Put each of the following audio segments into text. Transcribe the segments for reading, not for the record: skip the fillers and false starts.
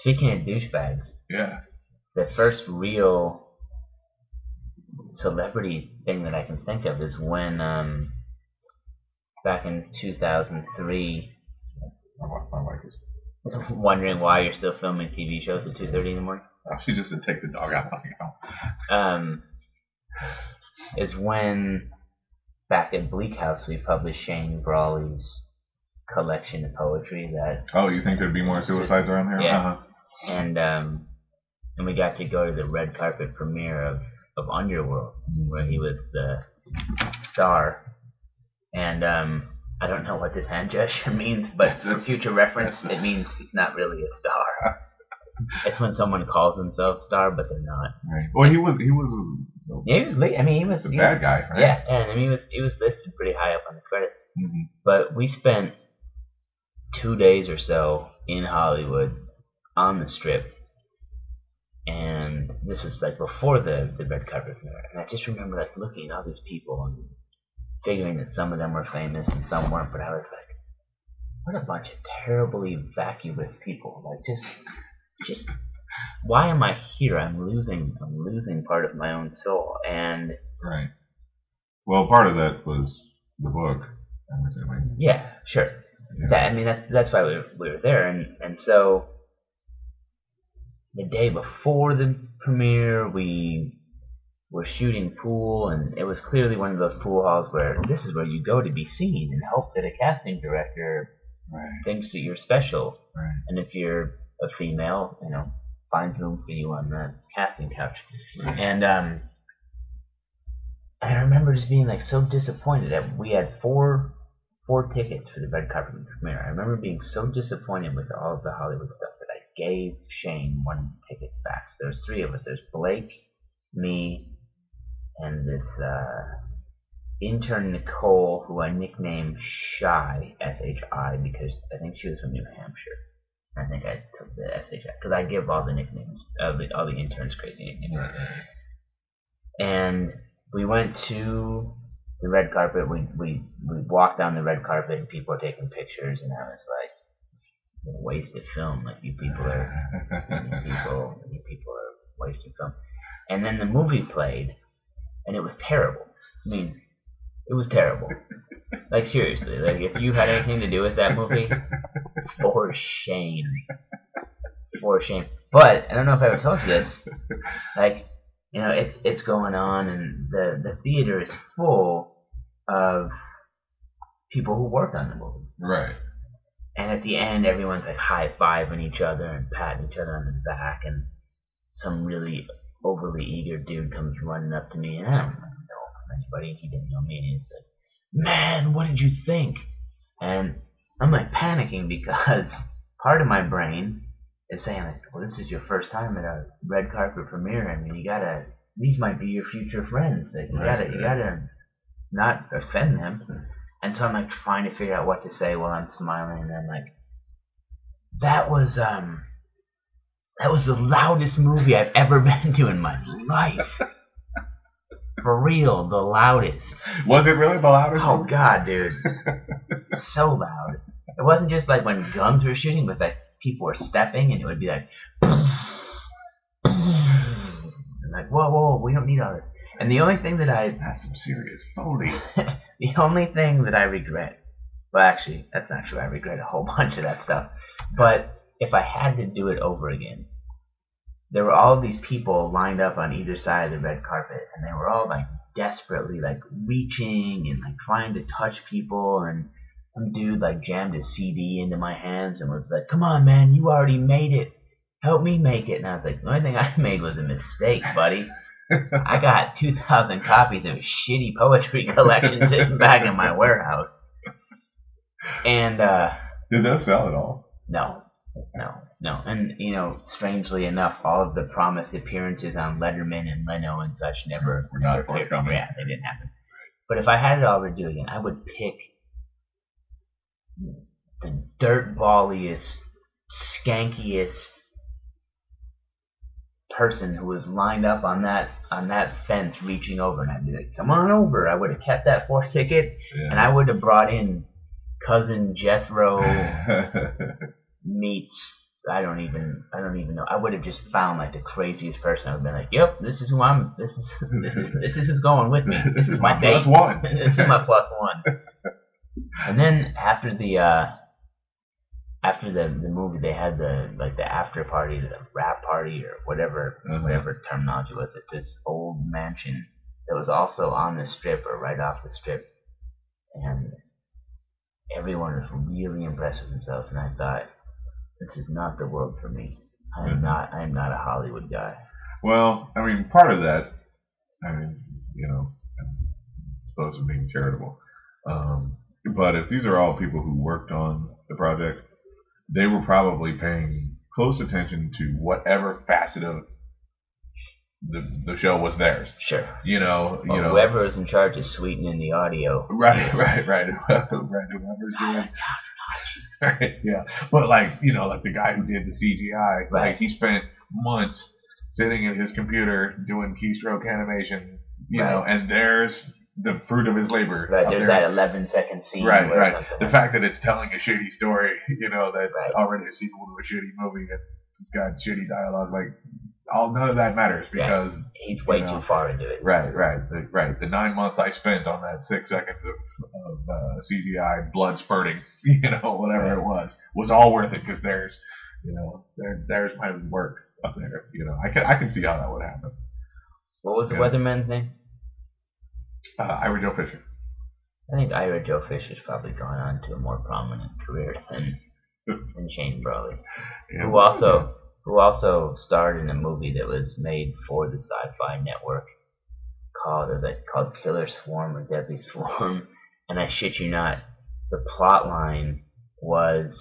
Speaking of douchebags, Yeah. the first real celebrity thing that I can think of is when back in 2003, My wife is. wondering why you're still filming TV shows at 2:30 in the morning. Oh, she just said take the dog out. Is when back at Bleak House we published Shane Brawley's collection of poetry that. Oh, you think there'd be more suicides around here? Yeah. And we got to go to the red carpet premiere of Underworld, where he was the star. And I don't know what this hand gesture means, but for future reference, it means he's not really a star. It's when someone calls themselves star, but they're not. Right. Well, he was. Yeah, he was. I mean, he was the bad guy, right? Yeah, and I mean, he was listed pretty high up on the credits. Mm-hmm. But we spent 2 days or so in Hollywood on the Strip, and this was like before the red carpet premiere. And I just remember like looking at all these people and figuring that some of them were famous and some weren't. But I was like, what a bunch of terribly vacuous people! Like just why am I here? I'm losing part of my own soul. And right. Well, part of that was the book. I'm assuming. Yeah, sure. Yeah. I mean, that's why we were there. And so the day before the premiere, we were shooting pool, and it was clearly one of those pool halls where this is where you go to be seen and hope that a casting director thinks that you're special. Right. And if you're a female, finds room for you on the casting couch. Right. And I remember just being like so disappointed that we had four tickets for the red carpet premiere. I remember being so disappointed with all of the Hollywood stuff that I gave Shane one of the tickets back. So there's three of us. There's Blake, me, and this intern Nicole, who I nicknamed Shy, S-H-I, because I think she was from New Hampshire. I think I took the S-H-I, because I give all the nicknames, all the interns crazy nicknames. Right. And we went to the red carpet. We walked down the red carpet, and people were taking pictures, and I was like, wasted film. Like, you people are wasting film. And then the movie played, and it was terrible. I mean, it was terrible. Like, seriously, like, if you had anything to do with that movie, for shame. For shame. But I don't know if I ever told you this. Like, it's going on, and the theater is full of people who work on the movie. Right. And at the end, everyone's like high-fiving each other and patting each other on the back, and some really overly eager dude comes running up to me, and I don't know anybody, he didn't know me, and he's like, "Man, what did you think?" And I'm like panicking because part of my brain is saying like, well, this is your first time at a red carpet premiere. I mean, these might be your future friends. Like, you gotta not offend them. And so I'm like trying to figure out what to say while I'm smiling, and I'm like, that was the loudest movie I've ever been to in my life. For real, the loudest. Was it really the loudest? Oh God, dude. So loud. It wasn't just like when drums were shooting, but like people were stepping, and it would be like, and like, whoa, we don't need all this. And the only thing that's some serious Foley. The only thing that I regret, well, actually, that's not true. I regret a whole bunch of that stuff. But if I had to do it over again, there were all these people lined up on either side of the red carpet, and they were all like desperately like reaching and like trying to touch people, and some dude like jammed his CD into my hands and was like, "Come on, man, you already made it. Help me make it." And I was like, the only thing I made was a mistake, buddy. I got 2,000 copies of shitty poetry collection sitting back in my warehouse. And did those sell at all? No. And strangely enough, all of the promised appearances on Letterman and Leno and such never forthcoming. Yeah, they didn't happen. But if I had it all to do again, I would pick the dirtballiest, skankiest person who was lined up on that fence reaching over, and I'd be like, "Come on over." I would have kept that fourth ticket, and I would have brought in Cousin Jethro meets I don't even know. I would have just found like the craziest person. I would have been like, "Yep, this is who I'm. This is who's going with me. This is my date. +1. This is my +1." And then after the movie, they had the after party, the rap party or whatever terminology was at this old mansion that was also on the strip or right off the strip, and everyone was really impressed with themselves, and I thought, this is not the world for me. I am not a Hollywood guy. Well, I mean, part of that, I mean, I'm supposed to be charitable. But if these are all people who worked on the project, they were probably paying close attention to whatever facet of the show was theirs. Sure. Whoever is in charge of sweetening the audio. Right. Whoever's doing. Right, yeah. But like the guy who did the CGI, right. Like he spent months sitting at his computer doing keystroke animation, right. And there's the fruit of his labor. Right, there's that 11-second scene. Right. The fact that it's telling a shitty story, that's right. already a sequel to a shitty movie and it's got shitty dialogue, none of that matters because he's way too far into it. Right. The 9 months I spent on that 6 seconds of CGI blood spurting, whatever it was all worth it because there's my work up there. I can see how that would happen. What was the weatherman's name? Ira Joe Fisher. I think Ira Joe Fisher's probably gone on to a more prominent career than Shane Brawley, who also starred in a movie that was made for the Sci-Fi Network called Killer Swarm or Deadly Swarm, and I shit you not, the plot line was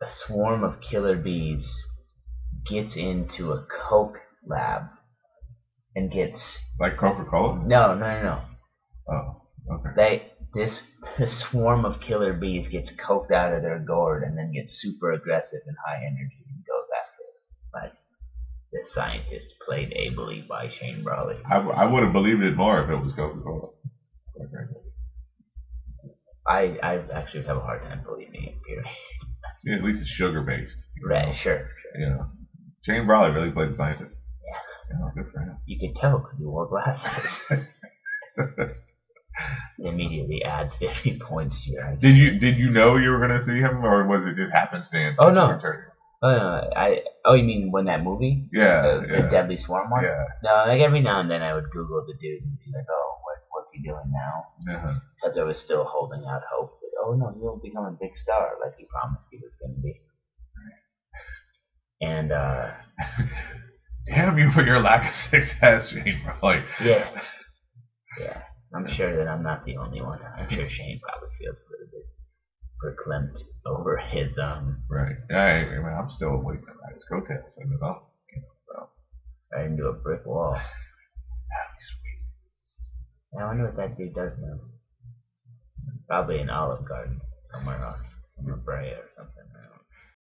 a swarm of killer bees gets into a coke lab and gets like Coca-Cola. No. Oh, okay. This swarm of killer bees gets coked out of their gourd and then gets super aggressive and high energy and goes after it. Like the scientist played ably by Shane Brawley. I would have believed it more if it was Coca-Cola. I actually have a hard time believing it. Period. Yeah, at least it's sugar based. Right. Sure. Shane Brawley really played the scientist. Yeah. Good for him. You could tell because he wore glasses. Immediately adds 50 points to your idea. Did you know you were going to see him, or was it just happenstance? Oh no. You mean when that movie? Yeah. The Deadly Swarm one? Yeah. No, every now and then I would Google the dude and be like, oh, what's he doing now? Because I was still holding out hope that, oh no, he'll become a big star like he promised he was going to be. And damn you for your lack of success, Shane Brawley. Yeah. I'm sure that I'm not the only one. I'm sure Shane probably feels a little bit verklempt over his Right. I'm still waiting on his coattails and his own. Right into a brick wall. That'd be sweet. I wonder what that dude does now. Probably an Olive Garden somewhere else, in La Brea or something. Right?